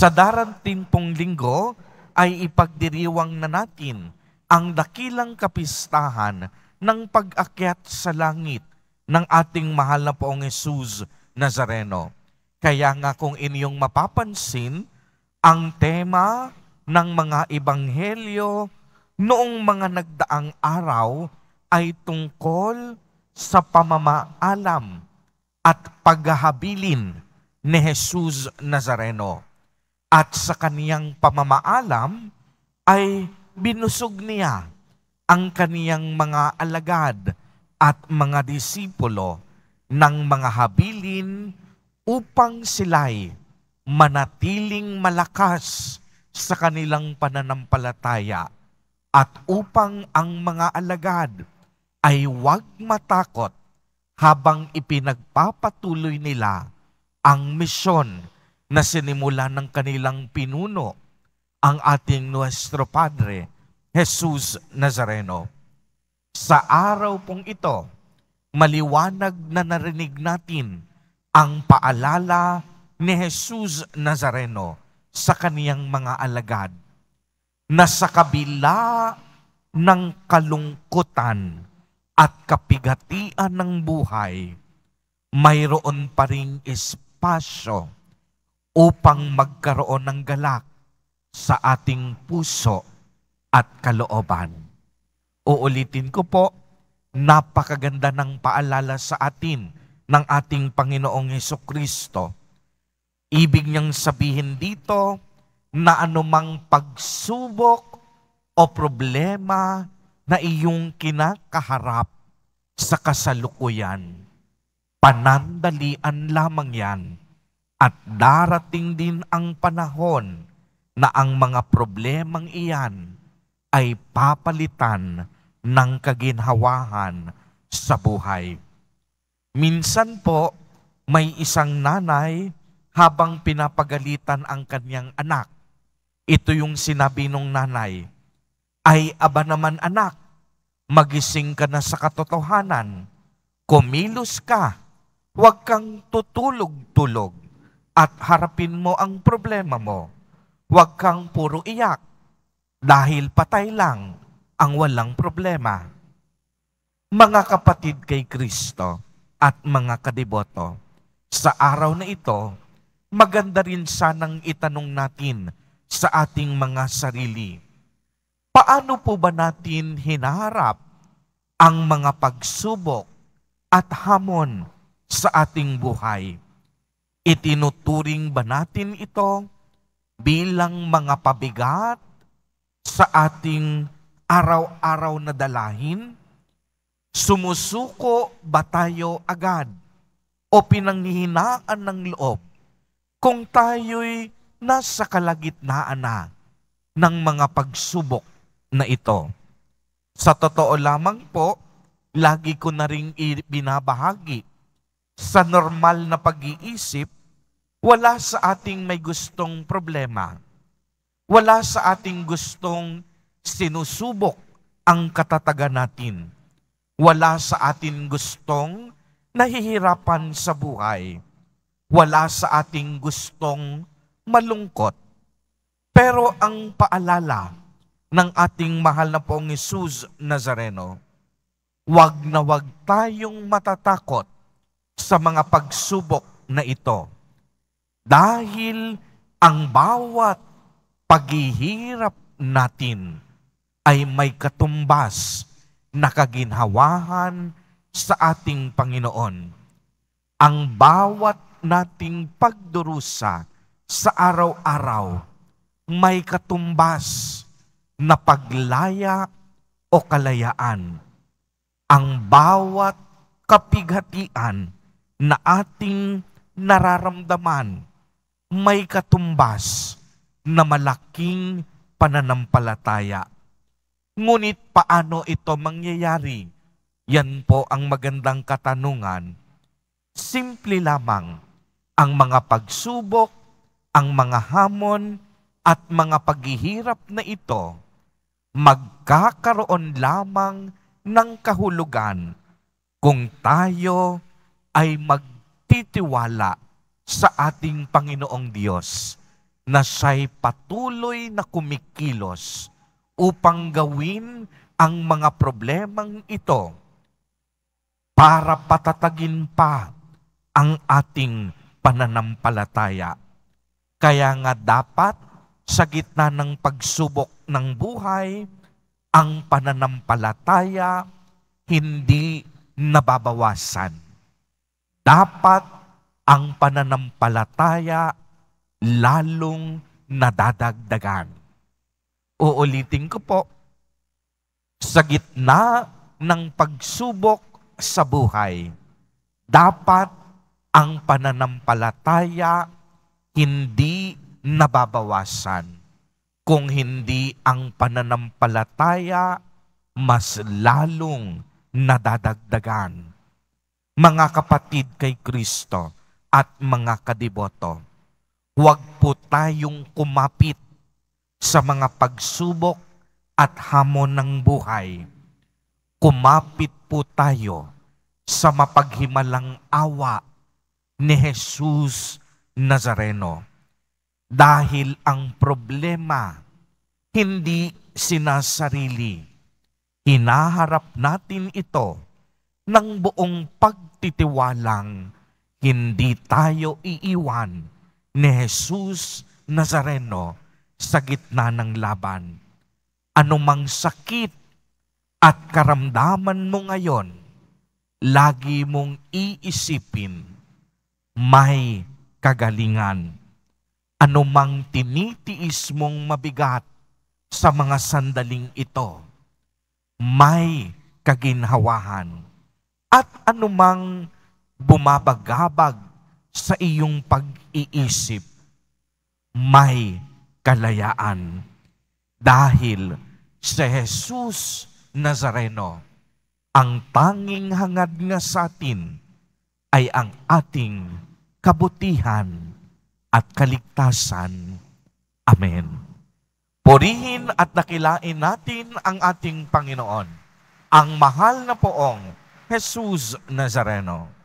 Sa darating pong linggo ay ipagdiriwang na natin ang dakilang kapistahan ng pag-akyat sa langit ng ating mahal na Poong Jesus Nazareno. Kaya nga kung inyong mapapansin, ang tema ng mga ebanghelyo noong mga nagdaang araw ay tungkol sa pamamaalam at paghahabilin ni Jesus Nazareno. At sa kaniyang pamamaalam ay binusog niya ang kaniyang mga alagad at mga disipulo ng mga habilin upang sila'y manatiling malakas sa kanilang pananampalataya at upang ang mga alagad ay huwag matakot habang ipinagpapatuloy nila ang misyon na sinimula ng kanilang pinuno, ang ating Nuestro Padre, Jesus Nazareno. Sa araw pong ito, maliwanag na narinig natin ang paalala ni Jesus Nazareno sa kaniyang mga alagad na sa kabila ng kalungkutan at kapigatian ng buhay, mayroon pa ring espasyo upang magkaroon ng galak sa ating puso at kalooban. Uulitin ko po, napakaganda ng paalala sa atin ng ating Panginoong Hesukristo. Ibig niyang sabihin dito na anumang pagsubok o problema na iyong kinakaharap sa kasalukuyan, panandalian lamang yan at darating din ang panahon na ang mga problemang iyan ay papalitan ng kaginhawahan sa buhay. Minsan po, may isang nanay habang pinapagalitan ang kanyang anak. Ito yung sinabi nung nanay, "Ay aba naman anak, magising ka na sa katotohanan. Kumilos ka, huwag kang tutulog-tulog at harapin mo ang problema mo. Huwag kang puro iyak dahil patay lang ang walang problema." Mga kapatid kay Kristo at mga kadiboto, sa araw na ito, maganda rin sanang itanong natin sa ating mga sarili, paano po ba natin hinaharap ang mga pagsubok at hamon sa ating buhay? Itinuturing ba natin ito bilang mga pabigat sa ating araw-araw na dalahin? Sumusuko ba tayo agad o pinanghihinaan ng loob kung tayo'y nasa kalagitnaan na ng mga pagsubok na ito? Sa totoo lamang po, lagi ko na ring binabahagi, sa normal na pag-iisip, wala sa ating may gustong problema. Wala sa ating gustong sinusubok ang katatagan natin. Wala sa ating gustong nahihirapan sa buhay. Wala sa ating gustong malungkot. Pero ang paalala ng ating mahal na Poong Jesus Nazareno, wag na wag tayong matatakot sa mga pagsubok na ito. Dahil ang bawat paghihirap natin ay may katumbas na kaginhawahan sa ating Panginoon. Ang bawat nating pagdurusa sa araw-araw may katumbas na paglaya o kalayaan. Ang bawat kapighatian na ating nararamdaman may katumbas na malaking pananampalataya. Ngunit paano ito mangyayari? Yan po ang magandang katanungan. Simple lamang, ang mga pagsubok, ang mga hamon, at mga paghihirap na ito, magkakaroon lamang ng kahulugan kung tayo ay magtitiwala sa ating Panginoong Diyos na siya'y patuloy na kumikilos upang gawin ang mga problemang ito para patatagin pa ang ating pananampalataya. Kaya nga dapat sa gitna ng pagsubok ng buhay, ang pananampalataya hindi nababawasan. Dapat ang pananampalataya lalong nadadagdagan. Uulitin ko po, sa gitna ng pagsubok sa buhay, dapat ang pananampalataya hindi nababawasan. Kung hindi ang pananampalataya, mas lalong nadadagdagan. Mga kapatid kay Kristo at mga kadiboto, huwag po tayong kumapit sa mga pagsubok at hamon ng buhay. Kumapit po tayo sa mapaghimalang awa ni Jesus Nazareno. Dahil ang problema hindi sinasarili, hinaharap natin ito ng buong pagtitiwalang hindi tayo iiwan ni Jesus Nazareno sa gitna ng laban. Anumang sakit at karamdaman mo ngayon, lagi mong iisipin, may kagalingan. Anumang tinitiis mong mabigat sa mga sandaling ito, may kaginhawahan. At anumang bumabagabag sa iyong pag-iisip, may kalayaan. Dahil sa Jesus Nazareno, ang tanging hangad nga sa atin ay ang ating kabutihan at kaligtasan. Amen. Purihin at dakilain natin ang ating Panginoon, ang mahal na poong Jesus Nazareno.